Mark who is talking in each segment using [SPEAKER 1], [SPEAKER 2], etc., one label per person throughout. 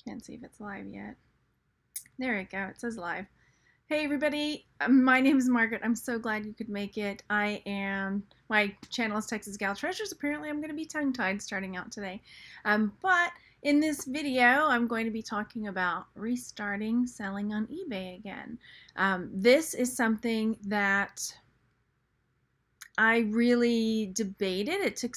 [SPEAKER 1] Can't see if it's live yet. There we go. It says live. Hey everybody, my name is Margaret. I'm so glad you could make it. My channel is Texas Gal Treasures. Apparently I'm going to be tongue-tied starting out today. But in this video, I'm going to be talking about restarting selling on eBay again. This is something that I really debated. It took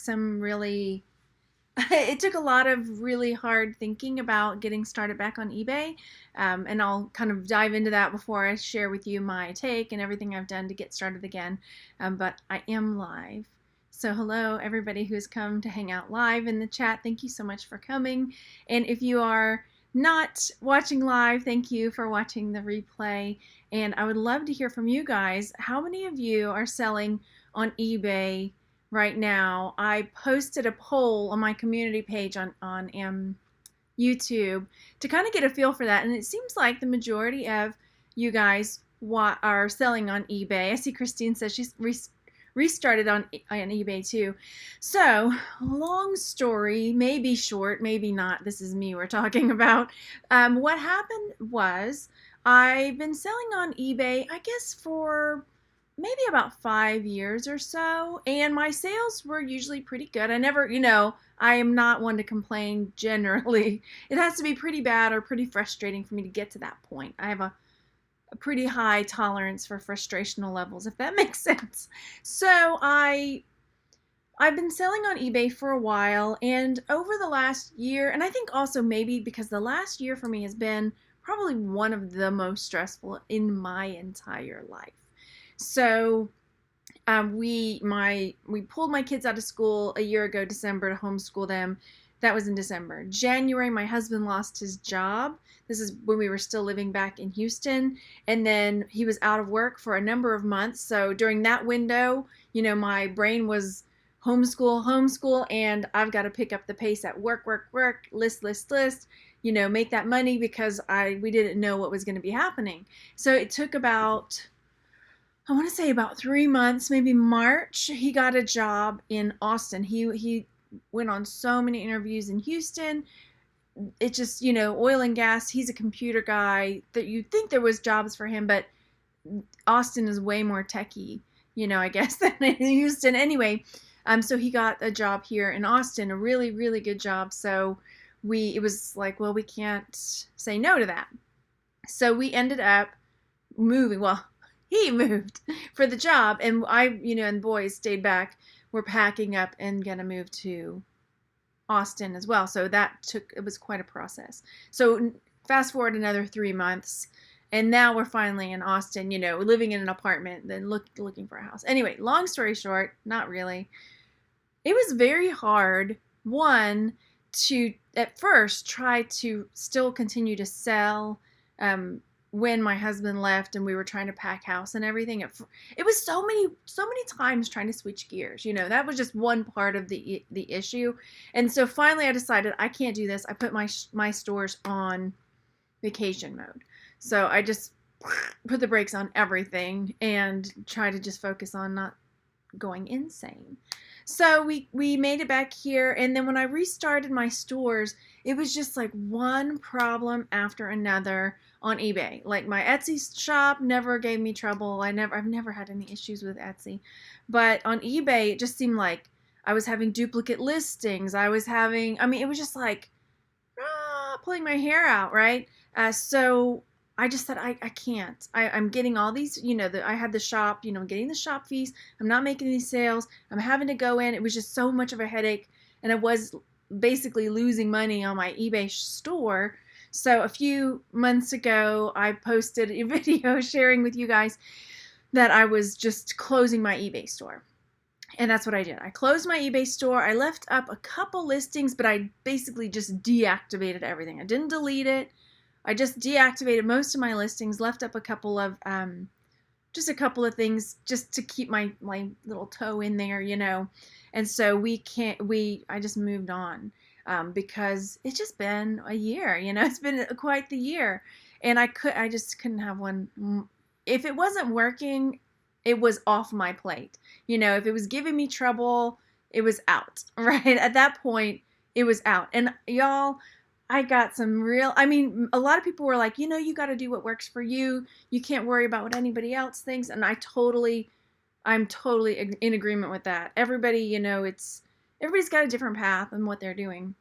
[SPEAKER 1] it took a lot of really hard thinking about getting started back on eBay, and I'll kind of dive into that before I share with you my take and everything I've done to get started again. But I am live. So hello everybody who's come to hang out live in the chat. Thank you so much for coming. And if you are not watching live, thank you for watching the replay. And I would love to hear from you guys. How many of you are selling on eBay right now? I posted a poll on my community page on YouTube to kind of get a feel for that, and it seems like the majority of you guys are selling on eBay. I see Christine says she's restarted on eBay too. So long story, maybe short, maybe not. This is me we're talking about. What happened was I've been selling on eBay, I guess, for maybe about 5 years or so, and my sales were usually pretty good. I never, I am not one to complain generally. It has to be pretty bad or pretty frustrating for me to get to that point. I have a pretty high tolerance for frustrational levels, if that makes sense. So I've been selling on eBay for a while, and over the last year, and I think also maybe because the last year for me has been probably one of the most stressful in my entire life. So we pulled my kids out of school a year ago, December, to homeschool them. That was in December. January, my husband lost his job. This is when we were still living back in Houston. And then he was out of work for a number of months. So during that window, my brain was homeschool, and I've got to pick up the pace at work, list, make that money because we didn't know what was going to be happening. So it took about, I want to say about 3 months, maybe March, he got a job in Austin. He went on so many interviews in Houston. It just, oil and gas, he's a computer guy, that you'd think there was jobs for him, but Austin is way more techie, I guess, than in Houston. Anyway, so he got a job here in Austin, a really, really good job. So it was like, well, we can't say no to that. So we ended up moving. Well, he moved for the job, and and the boys stayed back. We're packing up and gonna move to Austin as well. So it was quite a process. So fast forward another 3 months, and now we're finally in Austin, living in an apartment, then looking for a house. Anyway, long story short, not really. It was very hard, one, to at first try to still continue to sell, when my husband left and we were trying to pack house and everything. It was so many times trying to switch gears. That was just one part of the issue. And so finally I decided I can't do this. I put my stores on vacation mode. So I just put the brakes on everything and try to just focus on not going insane. So we made it back here, and then when I restarted my stores, it was just like one problem after another on eBay. Like my Etsy shop never gave me trouble. I've never had any issues with Etsy. But on eBay, it just seemed like I was having duplicate listings. It was just like pulling my hair out, right? So I just said, I can't. I'm getting all these, I had the shop, I'm getting the shop fees. I'm not making any sales. I'm having to go in. It was just so much of a headache. And I was basically losing money on my eBay store. So a few months ago, I posted a video sharing with you guys that I was just closing my eBay store. And that's what I did. I closed my eBay store. I left up a couple listings, but I basically just deactivated everything. I didn't delete it. I just deactivated most of my listings, left up a couple of things just to keep my little toe in there, And so I just moved on, because it's just been a year, it's been quite the year. And I just couldn't have one. If it wasn't working, it was off my plate. If it was giving me trouble, it was out, right? At that point, it was out. And y'all, I got some real, I mean, a lot of people were like, you got to do what works for you. You can't worry about what anybody else thinks. And I'm totally in agreement with that. Everybody, everybody's got a different path and what they're doing.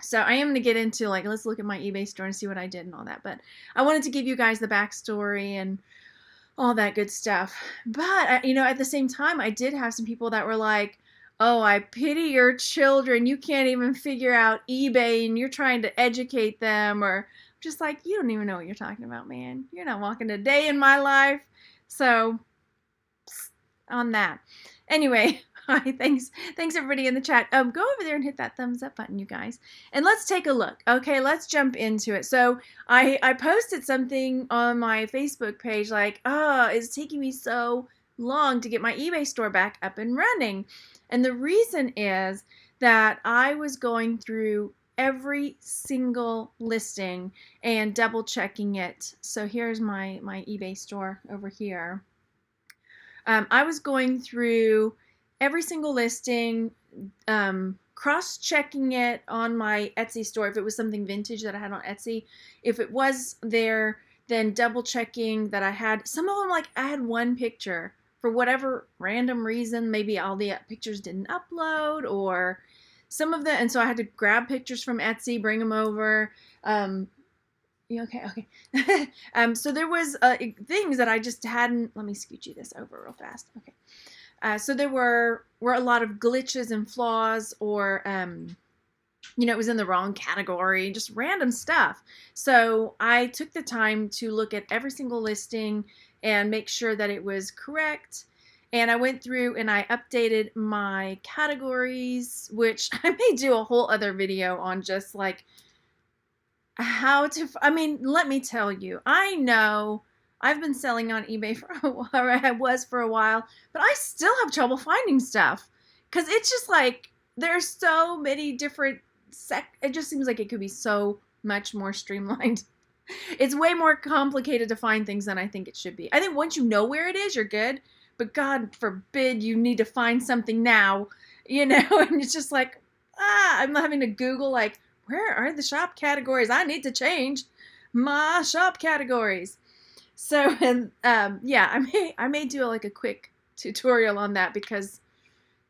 [SPEAKER 1] So I am going to get into like, let's look at my eBay store and see what I did and all that. But I wanted to give you guys the backstory and all that good stuff. But, at the same time, I did have some people that were like, oh, I pity your children. You can't even figure out eBay and you're trying to educate them. Or just like, you don't even know what you're talking about, man. You're not walking a day in my life. So on that. Anyway, hi, thanks everybody in the chat. Go over there and hit that thumbs up button, you guys. And let's take a look. Okay, let's jump into it. So I posted something on my Facebook page like, it's taking me so long to get my eBay store back up and running. And the reason is that I was going through every single listing and double checking it. So here's my eBay store over here. I was going through every single listing, cross-checking it on my Etsy store if it was something vintage that I had on Etsy. If it was there, then double-checking that I had. Some of them, like, I had one picture. For whatever random reason, maybe all the pictures didn't upload, or some of them, and so I had to grab pictures from Etsy, bring them over. Okay. So there was things that I just hadn't. Let me scoot you this over real fast. Okay. So there were a lot of glitches and flaws, or it was in the wrong category, just random stuff. So I took the time to look at every single listing and make sure that it was correct. And I went through and I updated my categories, which I may do a whole other video on, just like how to, let me tell you, I know I've been selling on eBay for a while, or I was for a while, but I still have trouble finding stuff because it's just like there's so many different it just seems like it could be so much more streamlined. It's way more complicated to find things than I think it should be. I think once you know where it is, you're good, but God forbid you need to find something now, and it's just like, I'm having to Google, like, where are the shop categories? I need to change my shop categories. So, and I may do like a quick tutorial on that because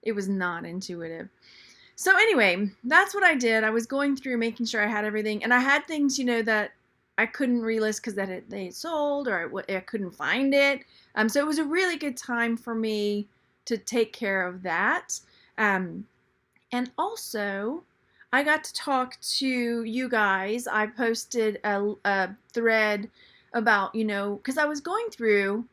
[SPEAKER 1] it was not intuitive. So anyway, that's what I did. I was going through making sure I had everything, and I had things, that I couldn't relist because they had sold, or I couldn't find it. So it was a really good time for me to take care of that. And also, I got to talk to you guys. I posted a thread about, because I was going through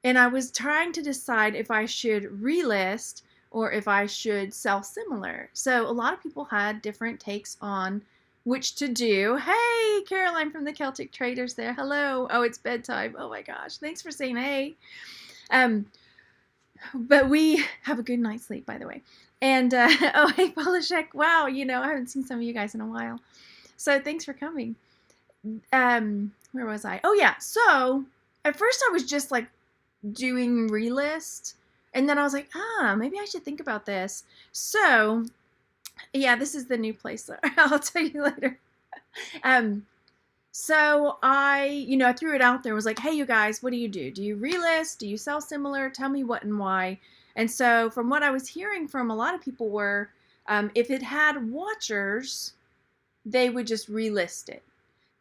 [SPEAKER 1] and I was trying to decide if I should relist or if I should sell similar. So a lot of people had different takes on which to do. Hey, Caroline from the Celtic Traders there. Hello. Oh, it's bedtime. Oh my gosh. Thanks for saying hey. But we have a good night's sleep, by the way. And, oh, hey, Polishek. Wow, I haven't seen some of you guys in a while. So thanks for coming. Where was I? Oh, yeah. So at first I was just like doing relist. And then I was like, maybe I should think about this. So, yeah, this is the new place. I'll tell you later. So I threw it out there. Was like, hey, you guys, what do you do? Do you relist? Do you sell similar? Tell me what and why. And so from what I was hearing from a lot of people were, if it had watchers, they would just relist it.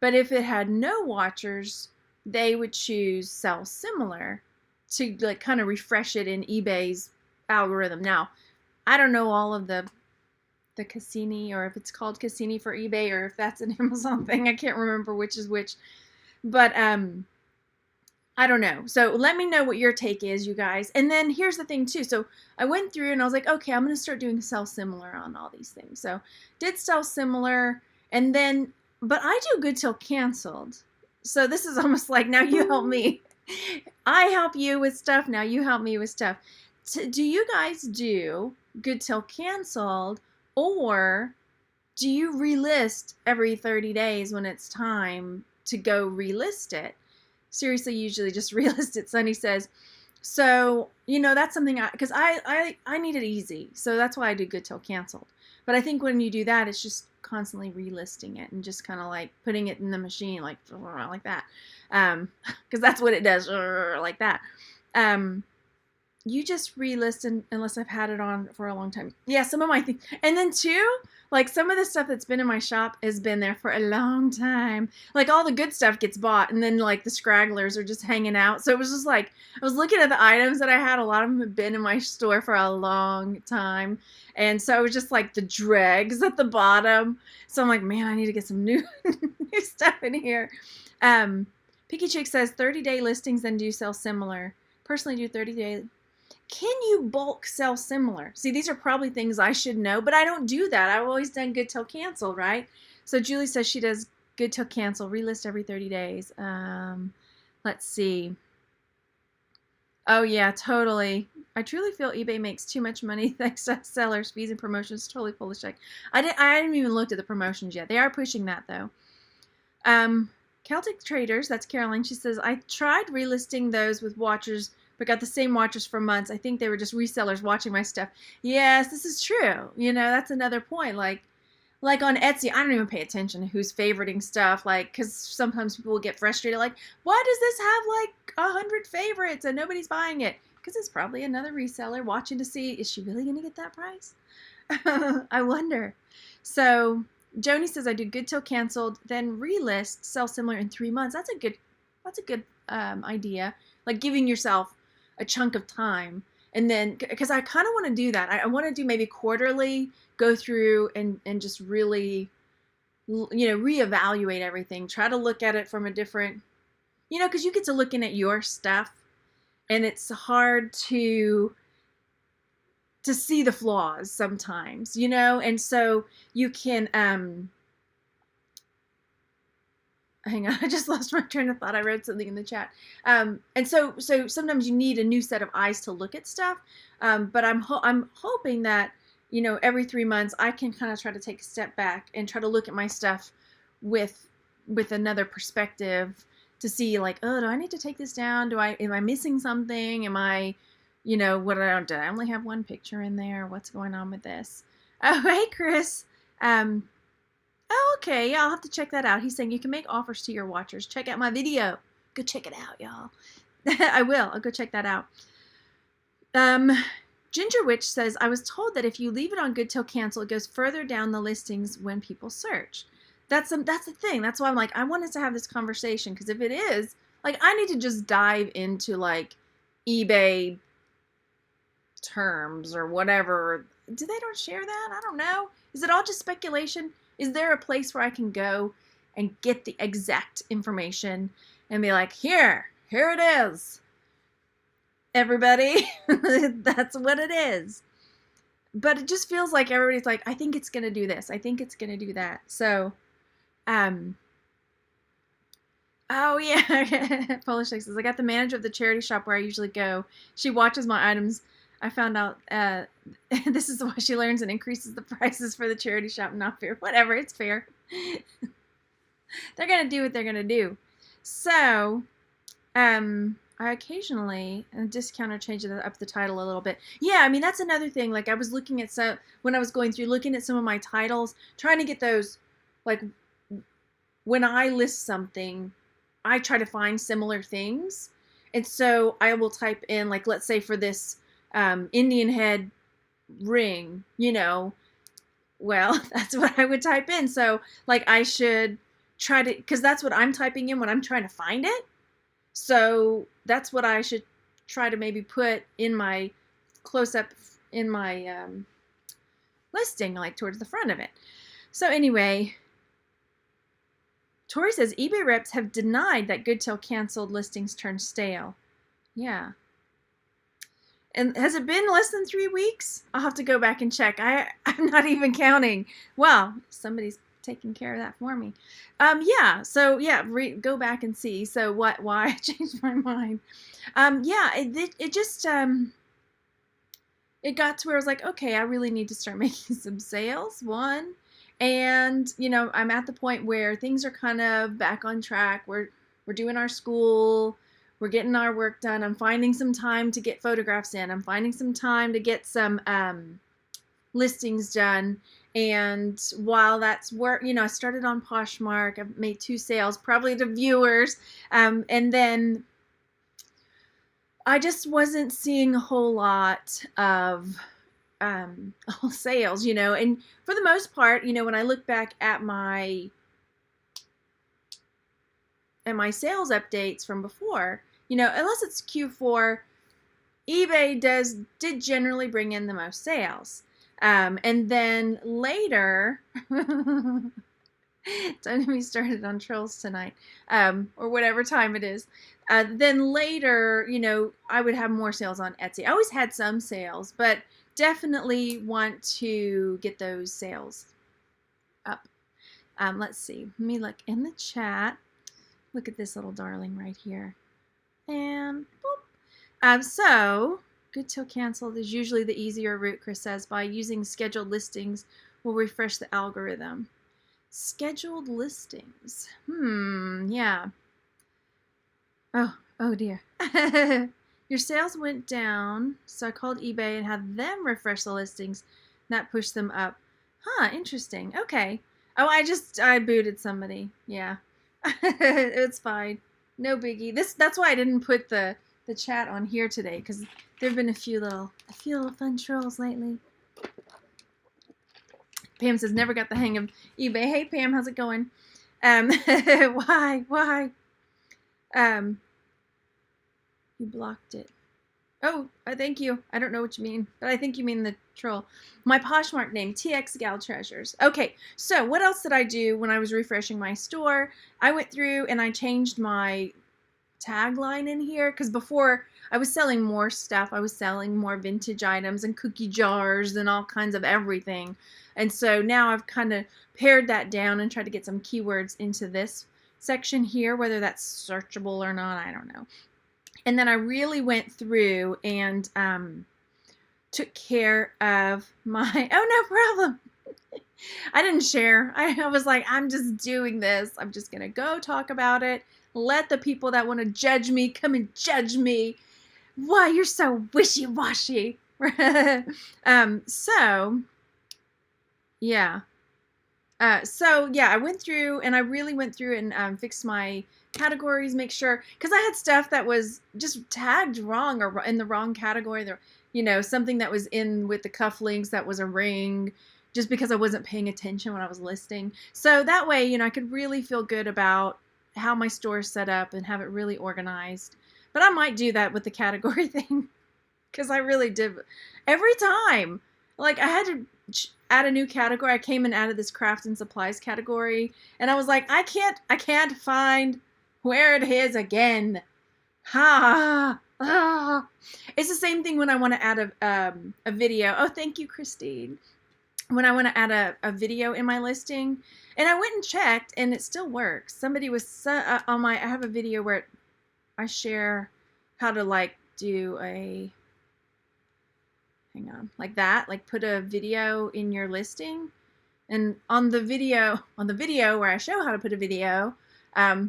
[SPEAKER 1] But if it had no watchers, they would choose sell similar to like kind of refresh it in eBay's algorithm. Now, I don't know all of the Cassini, or if it's called Cassini for eBay, or if that's an Amazon thing. I can't remember which is which. But I don't know. So let me know what your take is, you guys. And then here's the thing too. So I went through and I was like, okay, I'm going to start doing sell similar on all these things. So did sell similar, and then, but I do good till canceled. So this is almost like, now you help me. I help you with stuff. Now you help me with stuff. Do you guys do good till canceled, or do you relist every 30 days when it's time to go relist it? Seriously, usually just relist it. Sunny says, So, that's something because I need it easy. So that's why I do good till canceled. But I think when you do that, it's just constantly relisting it and just kind of like putting it in the machine like that. Because that's what it does, like that. Um, you just relist unless I've had it on for a long time. Yeah, some of my things. And then two, like some of the stuff that's been in my shop has been there for a long time. Like all the good stuff gets bought and then like the scragglers are just hanging out. So it was just like I was looking at the items that I had. A lot of them have been in my store for a long time. And so it was just like the dregs at the bottom. So I'm like, man, I need to get some new new stuff in here. Picky Chick says 30-day listings then do sell similar. Personally do 30-day. Can you bulk sell similar? See, these are probably things I should know, but I don't do that. I've always done good till cancel, right? So Julie says she does good till cancel, relist every 30 days. Let's see. Oh, yeah, totally. I truly feel eBay makes too much money thanks to sellers, fees, and promotions. Totally full of shit. I hadn't even looked at the promotions yet. They are pushing that, though. Celtic Traders, that's Caroline. She says, I tried relisting those with watchers but got the same watchers for months. I think they were just resellers watching my stuff. Yes, this is true. That's another point. Like on Etsy, I don't even pay attention to who's favoriting stuff. Like, because sometimes people will get frustrated. Like, why does this have like 100 favorites and nobody's buying it? Because it's probably another reseller watching to see, is she really going to get that price? I wonder. So Joni says I do good till canceled, then relist, sell similar in 3 months. That's a good idea. Like giving yourself a chunk of time, and then because I kind of want to do that. I want to do maybe quarterly, go through and just really, reevaluate everything. Try to look at it from a different, because you get to looking at your stuff, and it's hard to see the flaws sometimes, and so you can hang on, I just lost my train of thought. I read something in the chat. And so sometimes you need a new set of eyes to look at stuff. But I'm hoping that, every 3 months I can kind of try to take a step back and try to look at my stuff with another perspective to see like, oh, do I need to take this down? Am I missing something? Am I, did I only have one picture in there? What's going on with this? Oh, hey, Chris. Oh, okay. Yeah, I'll have to check that out. He's saying you can make offers to your watchers. Check out my video. Go check it out, y'all. I will. I'll go check that out. Ginger Witch says, I was told that if you leave it on good till cancel, it goes further down the listings when people search. That's the thing. That's why I'm like, I wanted to have this conversation, because if it is, like, I need to just dive into, like, eBay terms or whatever. Do they don't share that? I don't know. Is it all just speculation? Is there a place where I can go and get the exact information and be like, here it is, everybody? That's what it is. But it just feels like everybody's like, I think it's going to do this. I think it's going to do that. So, oh yeah. Polish says, I got the manager of the charity shop where I usually go. She watches my items. I found out this is why she learns and increases the prices for the charity shop. Not fair. Whatever, it's fair. They're going to do what they're going to do. So, I occasionally discount or change up the title a little bit. Yeah, I mean, that's another thing. Like, I was looking at when I was going through, looking at some of my titles, trying to get those, like, when I list something, I try to find similar things. And so I will type in, like, let's say for this Indian head ring, well, that's what I would type in. So, like, I should try to, because that's what I'm typing in when I'm trying to find it. So that's what I should try to maybe put in my close-up in my listing, like towards the front of it. So anyway, Tori says eBay reps have denied that good till canceled listings turn stale. Yeah. And has it been less than 3 weeks? I'll have to go back and check. I'm not even counting. Well, somebody's taking care of that for me. Yeah. So yeah, go back and see. So why I changed my mind? Yeah. It just it got to where I was like, okay, I really need to start making some sales. One, and I'm at the point where things are kind of back on track. We're doing our school. we're getting our work done. I'm finding some time to get photographs in. I'm finding some time to get some listings done. And while that's work, I started on Poshmark. I've made 2 sales, probably to viewers. And then I just wasn't seeing a whole lot of sales, and for the most part, when I look back at my sales updates from before, unless it's Q4, eBay did generally bring in the most sales. And then later, don't get me started on trolls tonight, or whatever time it is. Then later, I would have more sales on Etsy. I always had some sales, but definitely want to get those sales up. Let's see. Let me look in the chat. Look at this little darling right here. And boop. So, good till canceled is usually the easier route, Chris says. By using scheduled listings, will refresh the algorithm. Scheduled listings. Yeah. Oh dear. Your sales went down, so I called eBay and had them refresh the listings. That pushed them up. Huh, interesting. Okay. Oh, I booted somebody. Yeah. It's fine. No biggie. That's why I didn't put the chat on here today, because there have been a few little fun trolls lately. Pam says, never got the hang of eBay. Hey, Pam, how's it going? Why? You blocked it. Oh, thank you. I don't know what you mean, but I think you mean the troll. My Poshmark name, TX Gal Treasures. Okay, so what else did I do when I was refreshing my store? I went through and I changed my tagline in here, because before I was selling more stuff. I was selling more vintage items and cookie jars and all kinds of everything. And so now I've kind of pared that down and tried to get some keywords into this section here, whether that's searchable or not, I don't know. And then I really went through and took care of my, oh, no problem. I didn't share. I was like, I'm just doing this. I'm just going to go talk about it. Let the people that want to judge me come and judge me. Why, you're so wishy-washy. Yeah. I went through and I really went through and fixed my categories, make sure, because I had stuff that was just tagged wrong or in the wrong category. There, something that was in with the cufflinks that was a ring, just because I wasn't paying attention when I was listing. So that way, I could really feel good about how my store is set up and have it really organized. But I might do that with the category thing, because I really did every time. Like, I had to add a new category. I came and added this craft and supplies category, and I was like, I can't find where it is again. It's the same thing when I want to add a video. Oh, thank you, Christine. When I want to add a video in my listing, and I went and checked, and it still works. Somebody was on I have a video where I share how to do a, hang on, like that, put a video in your listing. And on the video where I show how to put a video,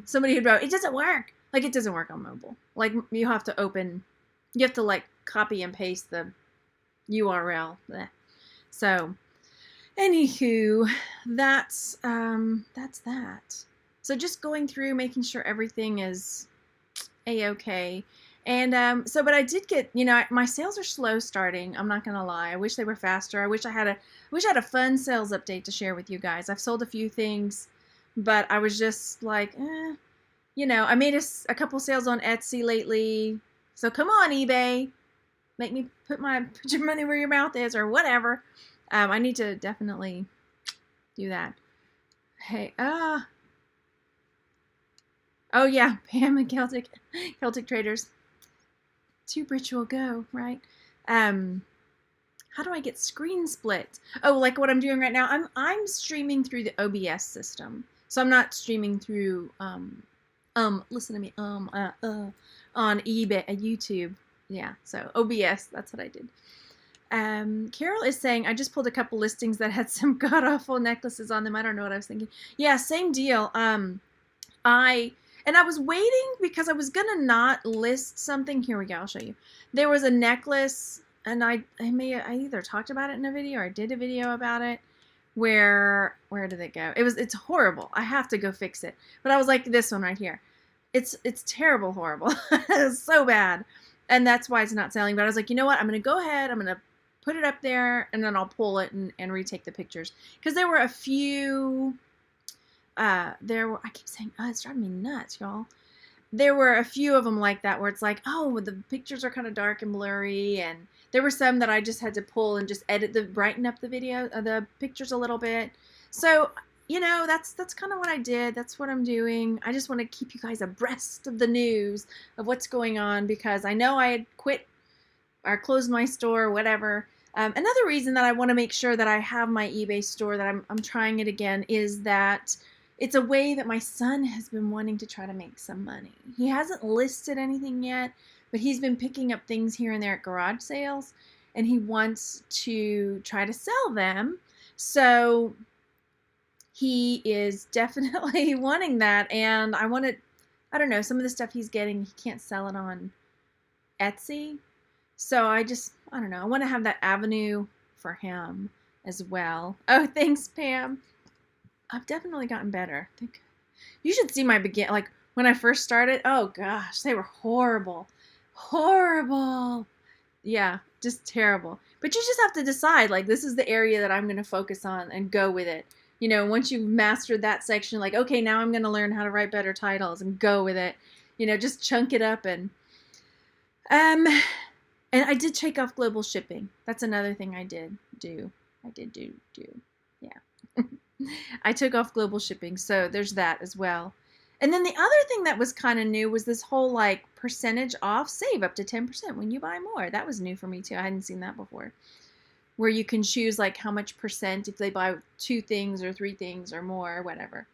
[SPEAKER 1] somebody had wrote, it doesn't work. It doesn't work on mobile. You have to copy and paste the URL. Bleh. So, anywho, that's that. So just going through, making sure everything is a-okay. And but I did get, my sales are slow starting. I'm not gonna lie. I wish they were faster. I wish I had a fun sales update to share with you guys. I've sold a few things, but I was just like, I made a couple sales on Etsy lately. So come on, eBay, make me put your money where your mouth is, or whatever. I need to definitely do that. Hey, oh yeah, Pam and Celtic Traders. To Ritual Go, right? How do I get screen split? Oh, like what I'm doing right now. I'm streaming through the OBS system, so I'm not streaming through listen to me on eBay, YouTube. Yeah, so OBS. That's what I did. Carol is saying, I just pulled a couple listings that had some god awful necklaces on them. I don't know what I was thinking. Yeah, same deal. And And I was waiting because I was gonna not list something. Here we go. I'll show you. There was a necklace, and I either talked about it in a video or I did a video about it. Where did it go? It's horrible. I have to go fix it. But I was like, this one right here. It's terrible, horrible. It's so bad. And that's why it's not selling. But I was like, you know what? I'm gonna go ahead. I'm gonna put it up there, and then I'll pull it and retake the pictures. Because there were a few. I keep saying, oh, it's driving me nuts, y'all. There were a few of them like that where it's like, oh, the pictures are kind of dark and blurry, and there were some that I just had to pull and just brighten up the pictures a little bit. So, that's kind of what I did. That's what I'm doing. I just want to keep you guys abreast of the news of what's going on, because I know I had quit or closed my store or whatever. Another reason that I want to make sure that I have my eBay store, that I'm trying it again, is that it's a way that my son has been wanting to try to make some money. He hasn't listed anything yet, but he's been picking up things here and there at garage sales, and he wants to try to sell them. So he is definitely wanting that, and I don't know, some of the stuff he's getting, he can't sell it on Etsy. So I don't know, I want to have that avenue for him as well. Oh, thanks, Pam. I've definitely gotten better. I think you should see my like when I first started. Oh gosh, they were horrible. Horrible. Yeah, just terrible. But you just have to decide, like, this is the area that I'm going to focus on and go with it. Once you've mastered that section, like, okay, now I'm going to learn how to write better titles and go with it. Just chunk it up. And I did take off global shipping. That's another thing I did do. Yeah. I took off global shipping, so there's that as well. And then the other thing that was kind of new was this whole, like, percentage off, save up to 10% when you buy more. That was new for me too. I hadn't seen that before. Where you can choose, like, how much percent if they buy 2 things or 3 things or more or whatever.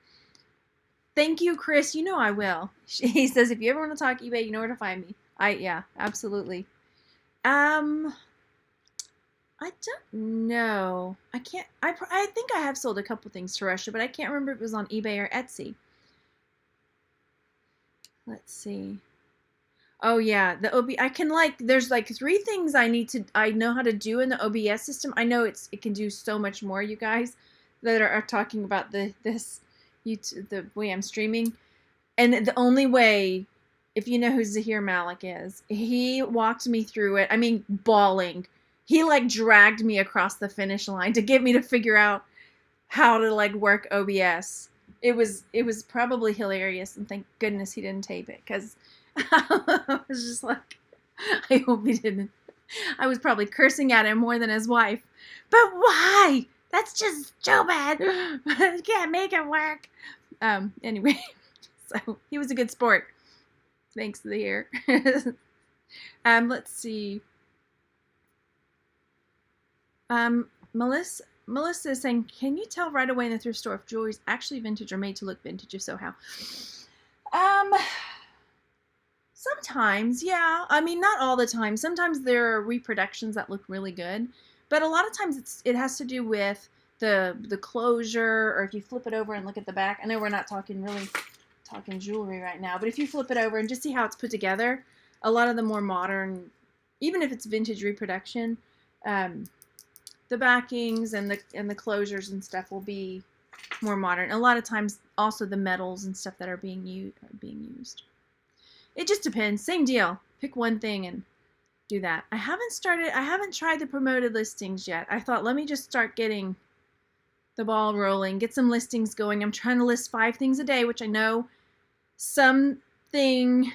[SPEAKER 1] Thank you, Chris. I will. He says, if you ever want to talk eBay, you know where to find me. Yeah, absolutely. I don't know. I think I have sold a couple things to Russia, but I can't remember if it was on eBay or Etsy. Let's see. Oh yeah, I can, there's 3 things I know how to do in the OBS system. I know it can do so much more, you guys, that are talking about this YouTube, the way I'm streaming. And the only way, if you know who Zahir Malik is, he walked me through it. I mean, bawling. He, dragged me across the finish line to get me to figure out how to, work OBS. It was probably hilarious, and thank goodness he didn't tape it, because I was just like, I hope he didn't. I was probably cursing at him more than his wife. But why? That's just stupid. I can't make it work. Anyway, so he was a good sport. Thanks to the year. Let's see. Melissa is saying, can you tell right away in the thrift store if jewelry is actually vintage or made to look vintage? If so, how? Sometimes, yeah. I mean, not all the time. Sometimes there are reproductions that look really good, but a lot of times it has to do with the closure, or if you flip it over and look at the back. I know we're not talking jewelry right now, but if you flip it over and just see how it's put together, a lot of the more modern, even if it's vintage reproduction, the backings and the closures and stuff will be more modern. A lot of times, also the metals and stuff that are being used. It just depends. Same deal. Pick one thing and do that. I haven't tried the promoted listings yet. I thought, let me just start getting the ball rolling, get some listings going. I'm trying to list 5 things a day, which I know some people,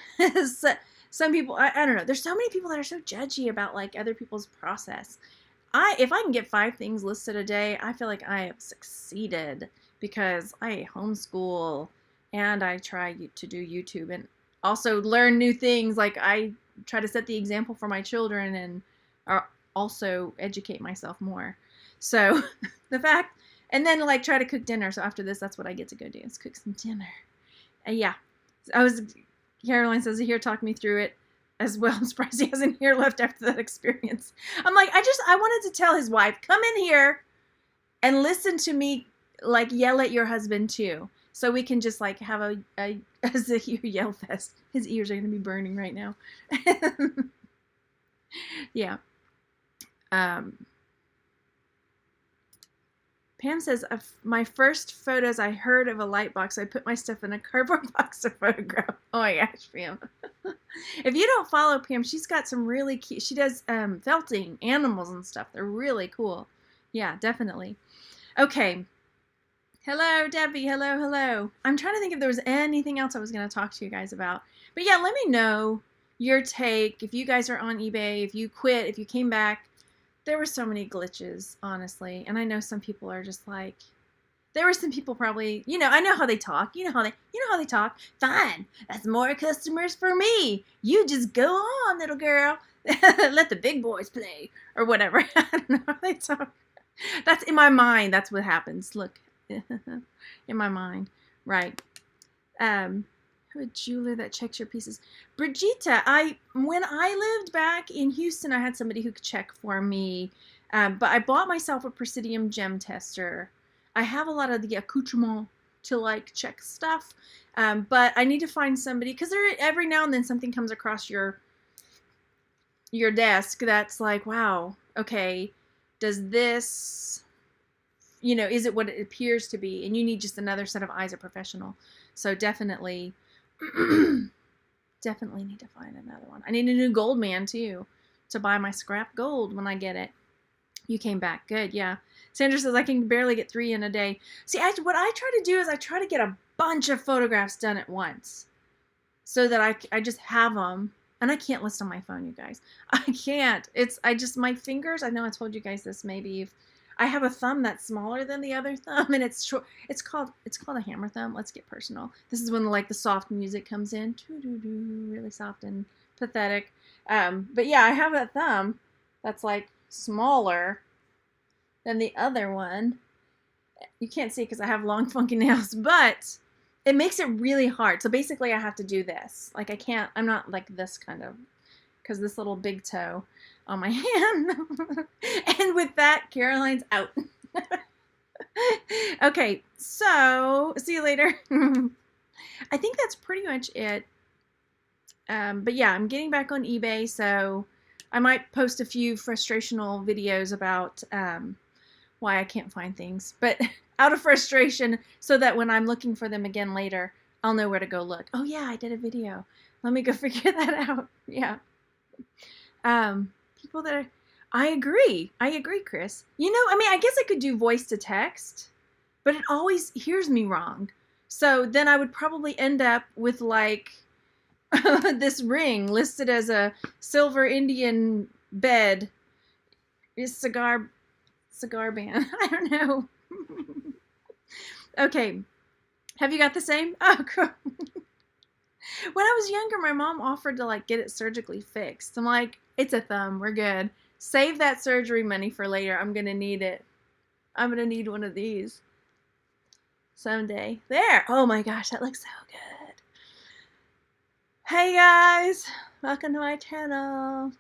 [SPEAKER 1] I don't know. There's so many people that are so judgy about other people's process. If I can get 5 things listed a day, I feel like I have succeeded, because I homeschool and I try to do YouTube and also learn new things. I try to set the example for my children and also educate myself more. So and then try to cook dinner. So after this, that's what I get to go do, is cook some dinner. Yeah, Caroline says, here, talk me through it as well. I'm surprised he hasn't here left after that experience. I'm like, I wanted to tell his wife, come in here and listen to me, yell at your husband too. so we can just like have a Zahir yell fest. His ears are going to be burning right now. Yeah. Pam says, my first photos I heard of a light box, I put my stuff in a cardboard box to photograph. Oh my gosh, Pam. If you don't follow Pam, she's got some really cute, she does felting, animals and stuff. They're really cool. Yeah, definitely. Okay. Hello, Debbie. Hello, hello. I'm trying to think if there was anything else I was going to talk to you guys about. But yeah, let me know your take. If you guys are on eBay, if you quit, if you came back. There were so many glitches, honestly. And I know some people are just like, there were some people probably, I know how they talk. You know how they talk. Fine. That's more customers for me. You just go on, little girl. Let the big boys play or whatever. I don't know how they talk. That's in my mind. That's what happens. Look, in my mind. Right. A jeweler that checks your pieces. Brigitte, when I lived back in Houston, I had somebody who could check for me. But I bought myself a Presidium gem tester. I have a lot of the accoutrement to like check stuff. But I need to find somebody, because every now and then something comes across your desk that's like, wow, okay, does this, is it what it appears to be? And you need just another set of eyes, a professional. So definitely need to find another one. I need a new gold man too, to buy my scrap gold when I get it. You came back. Good. Yeah. Sandra says I can barely get 3 in a day. See, what I try to do is I try to get a bunch of photographs done at once so that I just have them. And I can't list on my phone, you guys. I can't. My fingers, I know I told you guys this maybe. I have a thumb that's smaller than the other thumb, and it's short. It's called a hammer thumb. Let's get personal. This is when the soft music comes in, really soft and pathetic. But yeah, I have a thumb that's like smaller than the other one. You can't see because I have long funky nails, but it makes it really hard. So basically, I have to do this. Like I'm not like this kind of, because this little big toe on my hand. And with that, Caroline's out. Okay, so see you later. I think that's pretty much it. But yeah, I'm getting back on eBay, so I might post a few frustrational videos about why I can't find things. But out of frustration, so that when I'm looking for them again later, I'll know where to go look. Oh yeah, I did a video. Let me go figure that out. Yeah. People that I agree, Chris. I guess I could do voice to text, but it always hears me wrong. So then I would probably end up with like this ring listed as a silver Indian bed, cigar band. I don't know. Okay. Have you got the same? Oh, cool. When I was younger, my mom offered to like get it surgically fixed. I'm like, it's a thumb. We're good. Save that surgery money for later. I'm going to need it. I'm going to need one of these someday. There. Oh my gosh, that looks so good. Hey guys. Welcome to my channel.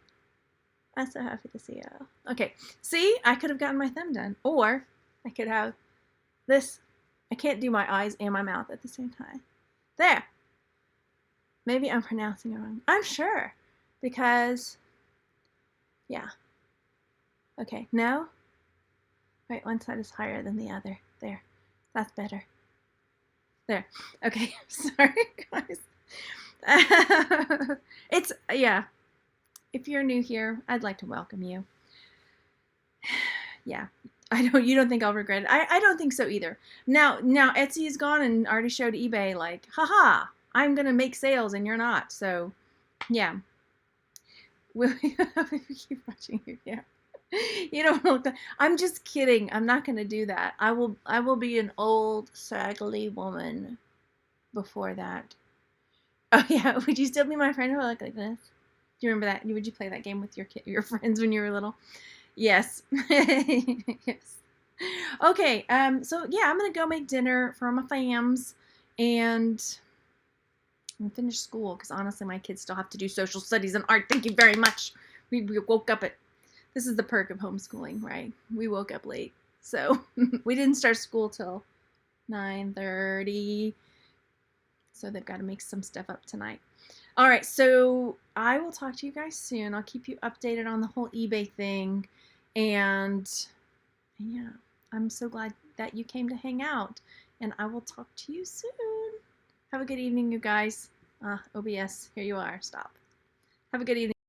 [SPEAKER 1] I'm so happy to see you. Okay. See, I could have gotten my thumb done. Or I could have this. I can't do my eyes and my mouth at the same time. There. Maybe I'm pronouncing it wrong. I'm sure. Because, yeah. Okay, no? Right, one side is higher than the other. There. That's better. There. Okay, sorry, guys. Yeah. If you're new here, I'd like to welcome you. Yeah. You don't think I'll regret it? I don't think so either. Now Etsy is gone and already showed eBay like, haha, I'm going to make sales and you're not. So, yeah. Will you keep watching you? Yeah. You don't look that. I'm just kidding. I'm not going to do that. I will be an old, saggly woman before that. Oh, yeah. Would you still be my friend who look like this? Do you remember that? Would you play that game with your friends when you were little? Yes. Yes. Okay. So, yeah, I'm going to go make dinner for my fams and finish school because honestly my kids still have to do social studies and art. Thank you very much. We woke up this is the perk of homeschooling, right? We woke up late, so we didn't start school till 9:30. So they've got to make some stuff up tonight. All right, so I will talk to you guys soon. I'll keep you updated on the whole eBay thing. And yeah, I'm so glad that you came to hang out. And I will talk to you soon. Have a good evening, you guys. OBS, here you are. Stop. Have a good evening.